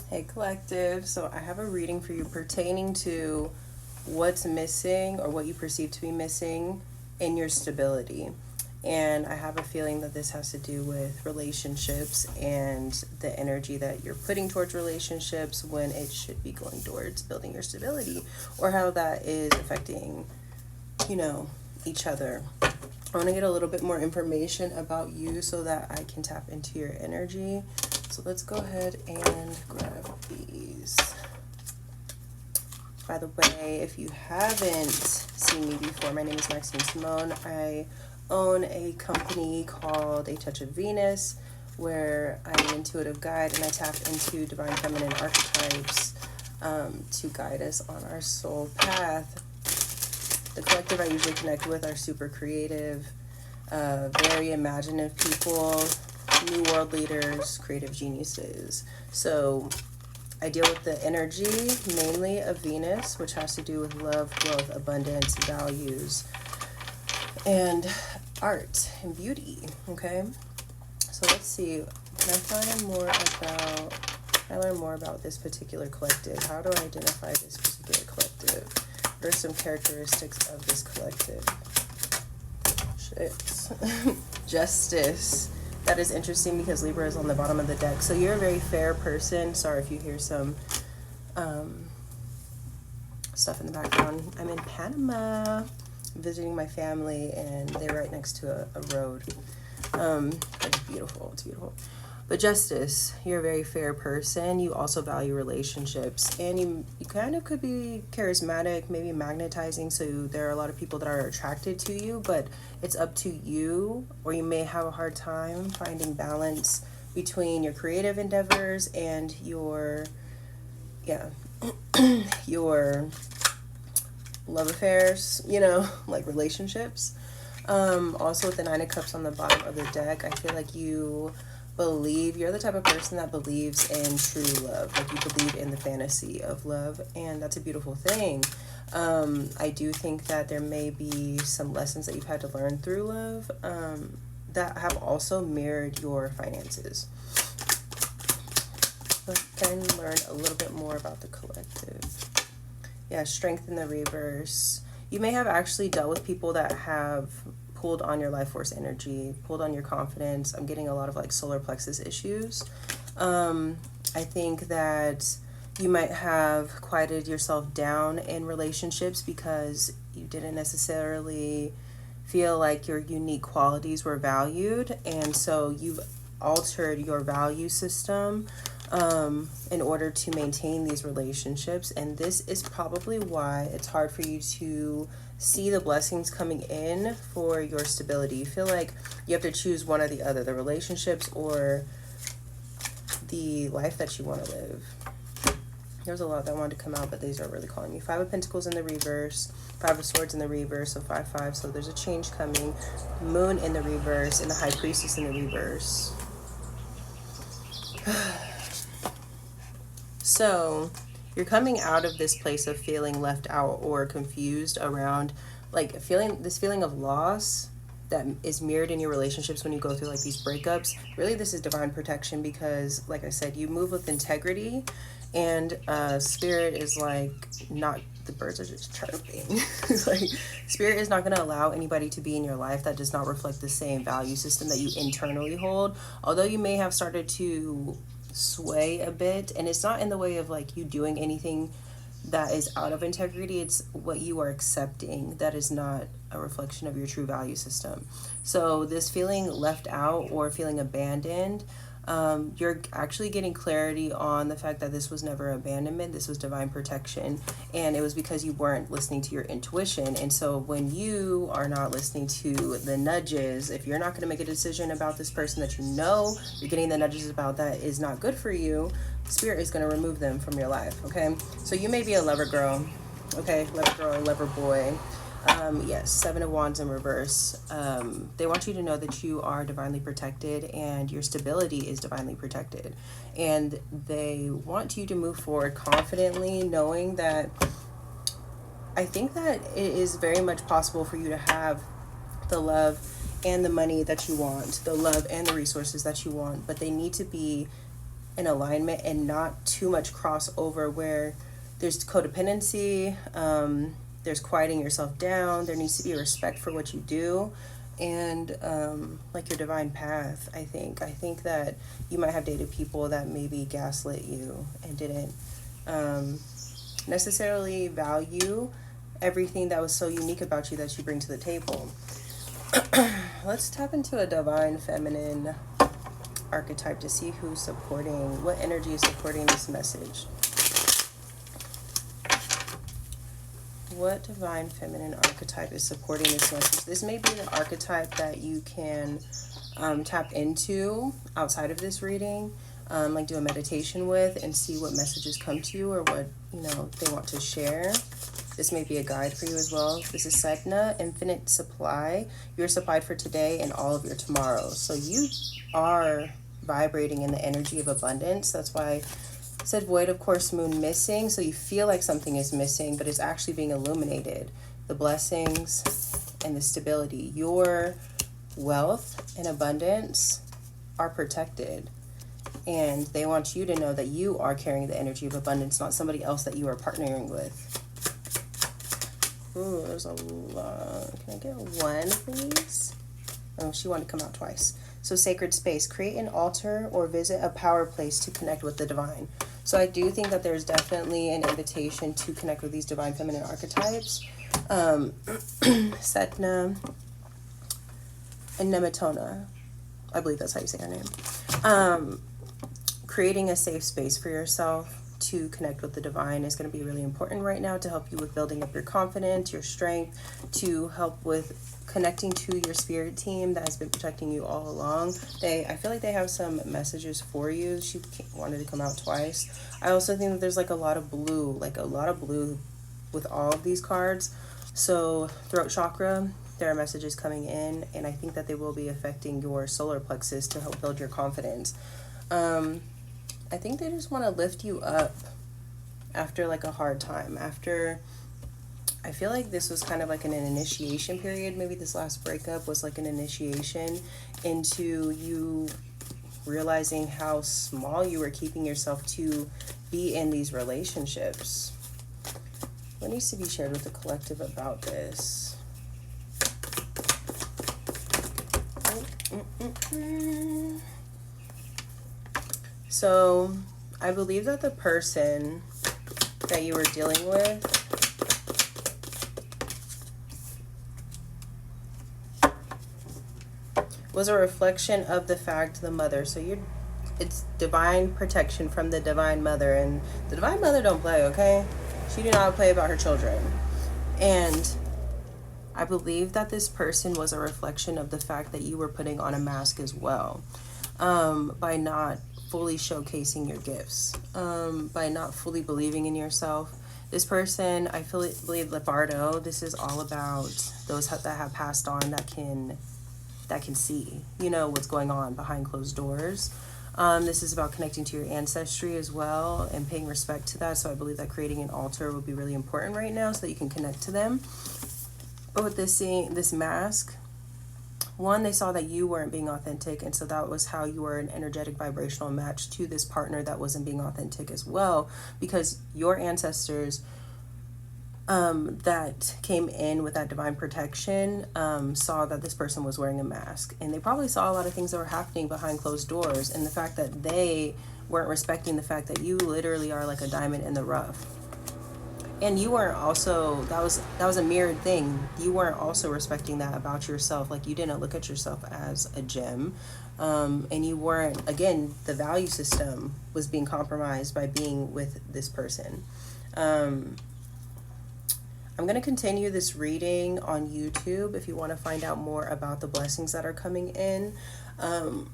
Hey collective, so I have a reading for you pertaining to what's missing or what you perceive to be missing in your stability. And I have a feeling that this has to do with relationships and the energy that you're putting towards relationships when it should be going towards building your stability, or how that is affecting, you know, each other. I want to get a little bit more information about you so that I can tap into your energy. So let's go ahead and grab these. By the way, if you haven't seen me before, my name is Maxine Samone. I own a company called A Touch of Venus, where I'm an intuitive guide and I tap into divine feminine archetypes to guide us on our soul path. The collective I usually connect with are super creative, very imaginative people, new world leaders, creative geniuses. So I deal with the energy mainly of Venus, which has to do with love, growth, abundance, values, and art and beauty. Okay, so let's see. Can I learn more about this particular collective? How do I identify this particular collective? What are some characteristics of this collective? Shit. Justice. That is interesting because Libra is on the bottom of the deck. So you're a very fair person. Sorry if you hear some stuff in the background. I'm in Panama visiting my family and they're right next to a road. It's beautiful. It's beautiful. But Justice, you're a very fair person. You also value relationships, and you kind of could be charismatic, maybe magnetizing, so there are a lot of people that are attracted to you, but it's up to you, or you may have a hard time finding balance between your creative endeavors and your your love affairs, like relationships. Also with the Nine of Cups on the bottom of the deck, I feel like you're the type of person that believes in true love. Like you believe in the fantasy of love, and that's a beautiful thing. I do think that there may be some lessons that you've had to learn through love that have also mirrored your finances. Let's then learn a little bit more about the collective. Yeah, Strength in the reverse. You may have actually dealt with people that have pulled on your life force energy, pulled on your confidence. I'm getting a lot of like solar plexus issues. I think that you might have quieted yourself down in relationships because you didn't necessarily feel like your unique qualities were valued, and so you've altered your value system in order to maintain these relationships. And this is probably why it's hard for you to see the blessings coming in for your stability. You feel like you have to choose one or the other, the relationships or the life that you want to live. There's a lot that wanted to come out, but these are really calling you. Five of Pentacles in the reverse, Five of Swords in the reverse, so 5-5. So there's a change coming. Moon in the reverse, and the High Priestess in the reverse. So you're coming out of this place of feeling left out or confused around, like this feeling of loss that is mirrored in your relationships when you go through like these breakups. Really, this is divine protection because, like I said, you move with integrity, and spirit is like not, the birds are just chirping. It's like spirit is not going to allow anybody to be in your life that does not reflect the same value system that you internally hold. Although you may have started to sway a bit, and it's not in the way of like you doing anything that is out of integrity, it's what you are accepting that is not a reflection of your true value system. So this feeling left out or feeling abandoned, you're actually getting clarity on the fact that this was never abandonment, this was divine protection, and it was because you weren't listening to your intuition. And so when you are not listening to the nudges, if you're not going to make a decision about this person that you know you're getting the nudges about that is not good for you, spirit is going to remove them from your life. Okay, so you may be a lover girl, okay, lover girl, lover boy. Yes, Seven of Wands in reverse. They want you to know that you are divinely protected and your stability is divinely protected. And they want you to move forward confidently, knowing that I think that it is very much possible for you to have the love and the money that you want, the love and the resources that you want, but they need to be in alignment and not too much crossover where there's codependency, there's quieting yourself down, there needs to be respect for what you do, and like your divine path. I think that you might have dated people that maybe gaslit you and didn't necessarily value everything that was so unique about you that you bring to the table. Let's tap into a divine feminine archetype to see who's supporting, what energy is supporting this message. What divine feminine archetype is supporting this message? This may be the archetype that you can tap into outside of this reading, like do a meditation with and see what messages come to you or what, you know, they want to share. This may be a guide for you as well. This is Sedna, infinite supply. You're supplied for today and all of your tomorrows. So you are vibrating in the energy of abundance. That's why I said void, of course, moon missing. So you feel like something is missing, but it's actually being illuminated. The blessings and the stability. Your wealth and abundance are protected. And they want you to know that you are carrying the energy of abundance, not somebody else that you are partnering with. Ooh, there's a lot. Can I get one, please? Oh, she wanted to come out twice. So sacred space. Create an altar or visit a power place to connect with the divine. So I do think that there's definitely an invitation to connect with these divine feminine archetypes. Setna and Nematona. I believe that's how you say her name. Creating a safe space for yourself to connect with the divine is going to be really important right now to help you with building up your confidence, your strength, to help with connecting to your spirit team that has been protecting you all along. I feel like they have some messages for you. She wanted to come out twice. I also think that there's like a lot of blue with all of these cards. So throat chakra, there are messages coming in, and I think that they will be affecting your solar plexus to help build your confidence. I think they just want to lift you up after like a hard time. I feel like this was kind of like an initiation period. Maybe this last breakup was like an initiation into you realizing how small you were keeping yourself to be in these relationships. What needs to be shared with the collective about this? So I believe that the person that you were dealing with was a reflection of the fact, the mother. So it's divine protection from the divine mother, and the divine mother don't play, okay? She do not play about her children. And I believe that this person was a reflection of the fact that you were putting on a mask as well, by not fully showcasing your gifts, by not fully believing in yourself. This person, I believe Lepardo, this is all about those that have passed on that can see, you know, what's going on behind closed doors. This is about connecting to your ancestry as well and paying respect to that. So I believe that creating an altar would be really important right now so that you can connect to them. But with this mask, one, they saw that you weren't being authentic, and so that was how you were an energetic vibrational match to this partner that wasn't being authentic as well, because your ancestors that came in with that divine protection saw that this person was wearing a mask, and they probably saw a lot of things that were happening behind closed doors, and the fact that they weren't respecting the fact that you literally are like a diamond in the rough. And you weren't also, that was a mirrored thing. You weren't also respecting that about yourself. Like, you didn't look at yourself as a gem. And you weren't, again, the value system was being compromised by being with this person. I'm going to continue this reading on YouTube if you want to find out more about the blessings that are coming in. So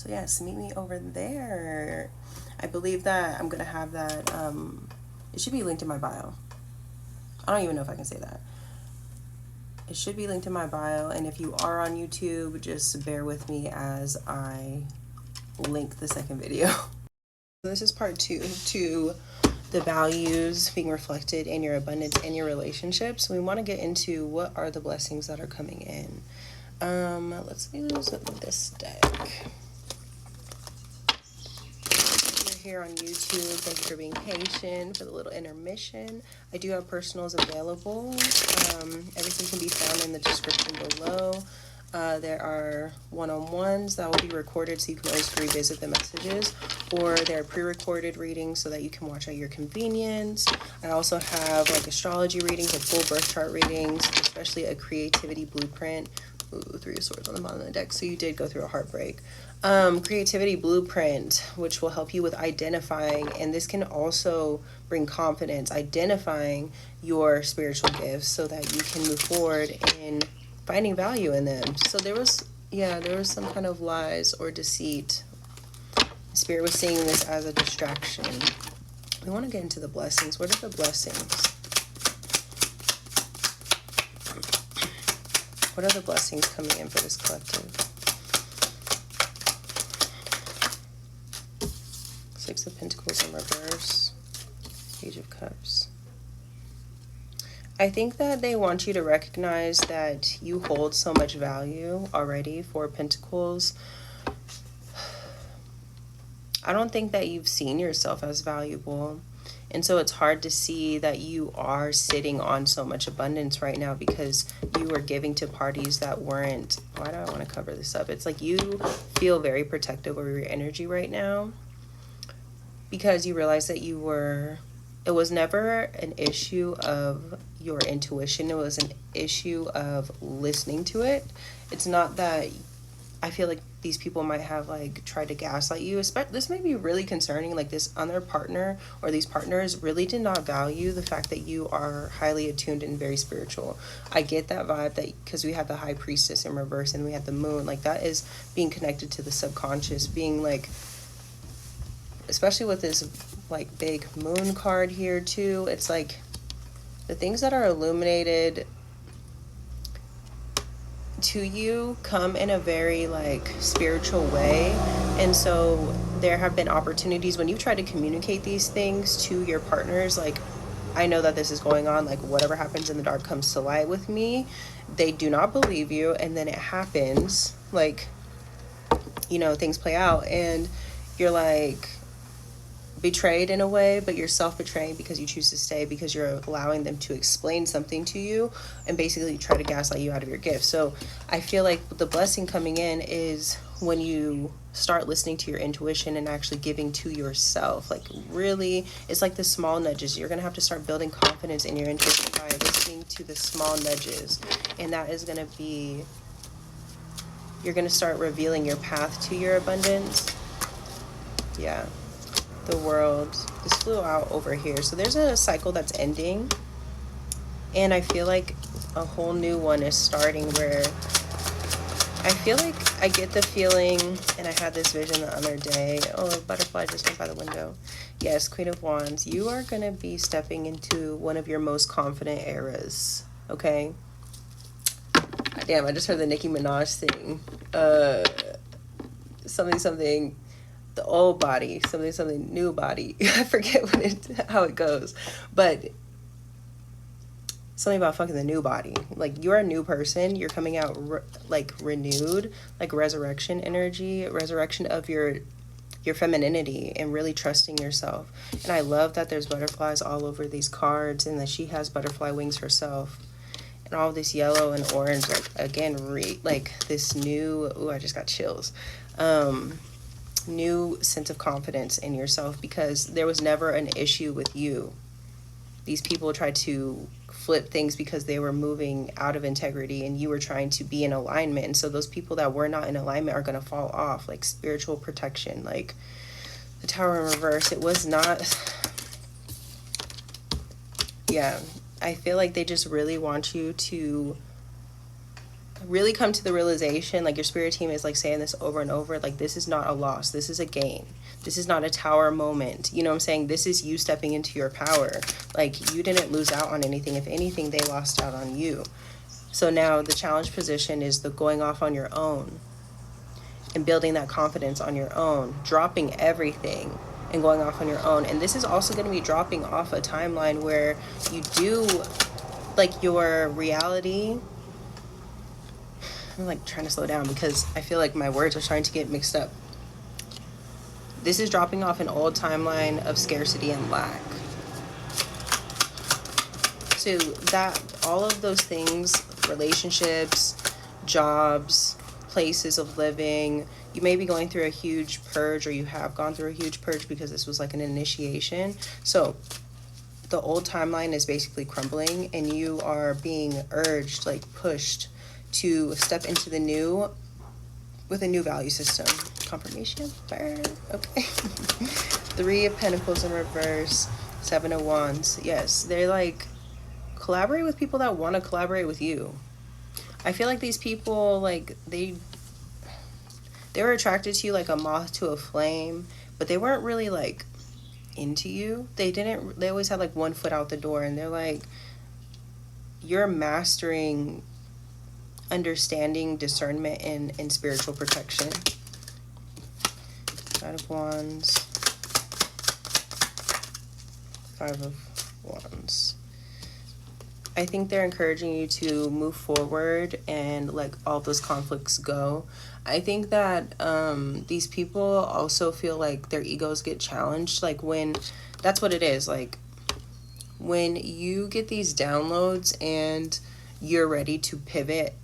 yes, meet me over there. I believe that I'm going to have that... it should be linked in my bio. I don't even know if I can say that. It should be linked in my bio. And if you are on YouTube, just bear with me as I link the second video. This is part 2 to the values being reflected in your abundance and your relationships. We want to get into what are the blessings that are coming in. Let's use this deck. here on YouTube. Thank you for being patient for the little intermission. I do have personals available. Everything can be found in the description below. There are one-on-ones that will be recorded so you can always revisit the messages, or they're pre-recorded readings so that you can watch at your convenience. I also have like astrology readings, like full birth chart readings, especially a creativity blueprint. Ooh, 3 of Swords on the bottom of the deck, so you did go through a heartbreak. Creativity blueprint, which will help you with identifying, and this can also bring confidence, identifying your spiritual gifts so that you can move forward in finding value in them. So there was some kind of lies or deceit. Spirit was seeing this as a distraction. We want to get into the blessings. What are the blessings? What are the blessings coming in for this collective? 6 of Pentacles in reverse. Page of Cups. I think that they want you to recognize that you hold so much value already. 4 Pentacles. I don't think that you've seen yourself as valuable. And so it's hard to see that you are sitting on so much abundance right now because you were giving to parties that weren't. Why do I want to cover this up? It's like you feel very protective over your energy right now because you realize that it was never an issue of your intuition. It was an issue of listening to it. It's not that I feel like these people might have like tried to gaslight you. This may be really concerning. Like this other partner or these partners really did not value the fact that you are highly attuned and very spiritual. I get that vibe that because we have the High Priestess in reverse and we have the Moon, like that is being connected to the subconscious, being like, especially with this like big Moon card here too. It's like the things that are illuminated to you come in a very like spiritual way, and so there have been opportunities when you try to communicate these things to your partners, like I know that this is going on, like whatever happens in the dark comes to light with me. They do not believe you, and then it happens, like, you know, things play out and you're like betrayed in a way, but you're self-betraying because you choose to stay because you're allowing them to explain something to you and basically try to gaslight you out of your gift. So I feel like the blessing coming in is when you start listening to your intuition and actually giving to yourself. Like really, it's like the small nudges. You're gonna have to start building confidence in your intuition by listening to the small nudges, and that is gonna be, you're gonna start revealing your path to your abundance. Yeah. The World. This flew out over here. So there's a cycle that's ending, and I feel like a whole new one is starting, where I feel like I get the feeling, and I had this vision the other day. Oh, a butterfly just went by the window. Yes, Queen of Wands. You are going to be stepping into one of your most confident eras. Okay? Damn, I just heard the Nicki Minaj thing. Something the old body, something new body. I forget how it goes, but something about fucking the new body. Like you're a new person. You're coming out like renewed, like resurrection energy, resurrection of your femininity and really trusting yourself. And I love that there's butterflies all over these cards, and that she has butterfly wings herself. And all this yellow and orange, like again, like this new. Ooh, I just got chills. New sense of confidence in yourself, because there was never an issue with you. These people tried to flip things because they were moving out of integrity and you were trying to be in alignment, and so those people that were not in alignment are going to fall off. Like spiritual protection, like the Tower in reverse, it was not. Yeah, I feel like they just really want you to really come to the realization, like your spirit team is like saying this over and over, like this is not a loss, this is a gain, this is not a tower moment, you know what I'm saying? This is you stepping into your power. Like you didn't lose out on anything. If anything, they lost out on you. So now the challenge position is the going off on your own and building that confidence on your own, dropping everything and going off on your own. And this is also going to be dropping off a timeline where you do like your reality. I'm like trying to slow down because I feel like my words are starting to get mixed up. This is dropping off an old timeline of scarcity and lack. So that, all of those things, relationships, jobs, places of living, you may be going through a huge purge, or you have gone through a huge purge because this was like an initiation. So the old timeline is basically crumbling, and you are being urged, like pushed, to step into the new with a new value system. Confirmation. Okay. 3 of Pentacles in reverse, 7 of Wands. Yes, they're like, collaborate with people that want to collaborate with you. I feel like these people, like, they were attracted to you like a moth to a flame, but they weren't really like into you. They always had like one foot out the door, and they're like, you're mastering understanding, discernment, and spiritual protection. 5 of Wands, 5 of Wands. I think they're encouraging you to move forward and let all those conflicts go. I think that these people also feel like their egos get challenged. Like, when, that's what it is. Like, when you get these downloads and you're ready to pivot,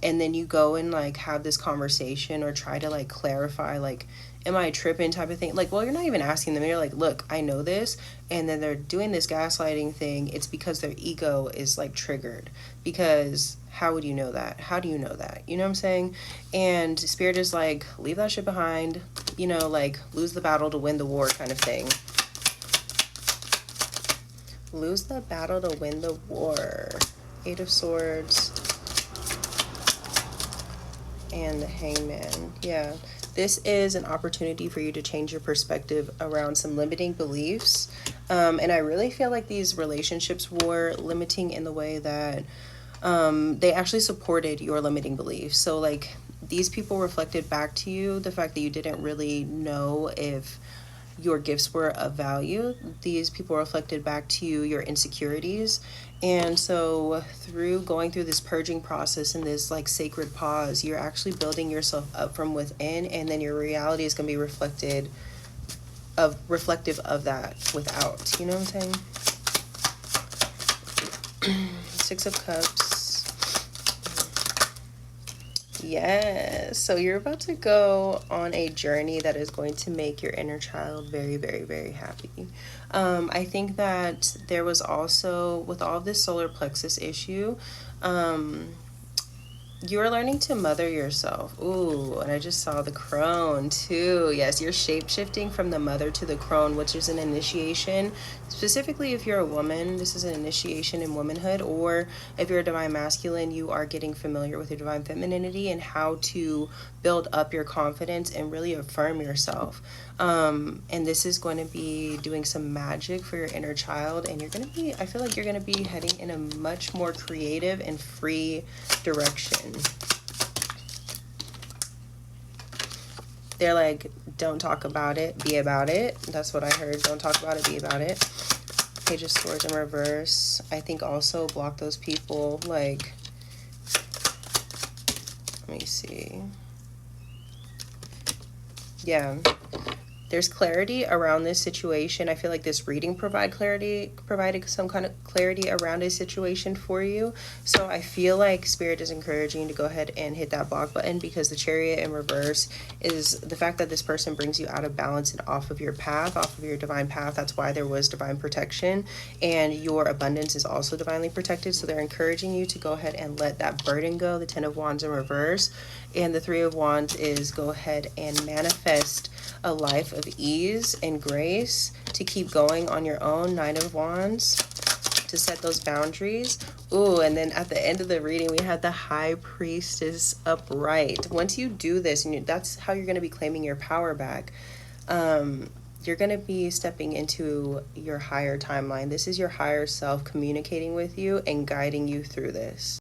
and then you go and like have this conversation or try to like clarify, like, am I tripping type of thing? Like, well, you're not even asking them. You're like, look, I know this. And then they're doing this gaslighting thing. It's because their ego is like triggered. Because how would you know that? How do you know that? You know what I'm saying? And Spirit is like, leave that shit behind. You know, like, lose the battle to win the war kind of thing. Lose the battle to win the war. 8 of Swords. And the Hangman. Yeah. This is an opportunity for you to change your perspective around some limiting beliefs. And I really feel like these relationships were limiting in the way that they actually supported your limiting beliefs. So like, these people reflected back to you the fact that you didn't really know if your gifts were of value. These people reflected back to you your insecurities. And so through going through this purging process and this like sacred pause, you're actually building yourself up from within, and then your reality is going to be reflective of that without. You know what I'm saying? 6 of Cups. Yes, so you're about to go on a journey that is going to make your inner child very, very, very happy. I think that there was also, with all of this solar plexus issue, you are learning to mother yourself. Ooh, and I just saw the crone too. Yes, you're shape-shifting from the mother to the crone, which is an initiation. Specifically, if you're a woman, this is an initiation in womanhood. Or if you're a divine masculine, you are getting familiar with your divine femininity and how to build up your confidence and really affirm yourself. And this is going to be doing some magic for your inner child. And you're going to be, I feel like you're going to be heading in a much more creative and free direction. They're like, don't talk about it, be about it. That's what I heard. Don't talk about it, be about it. Page of Swords in reverse. I think also block those people. Like, let me see. Yeah. There's clarity around this situation. I feel like this reading provided some kind of clarity around a situation for you. So I feel like Spirit is encouraging you to go ahead and hit that block button, because the Chariot in reverse is the fact that this person brings you out of balance and off of your path, off of your divine path. That's why there was divine protection, and your abundance is also divinely protected. So they're encouraging you to go ahead and let that burden go. The 10 of Wands in reverse, and the 3 of Wands is go ahead and manifest a life of ease and grace to keep going on your own. 9 of Wands, to set those boundaries. Ooh, and then at the end of the reading, we had the High Priestess upright. Once you do this, and that's how you're going to be claiming your power back. You're going to be stepping into your higher timeline. This is your higher self communicating with you and guiding you through this.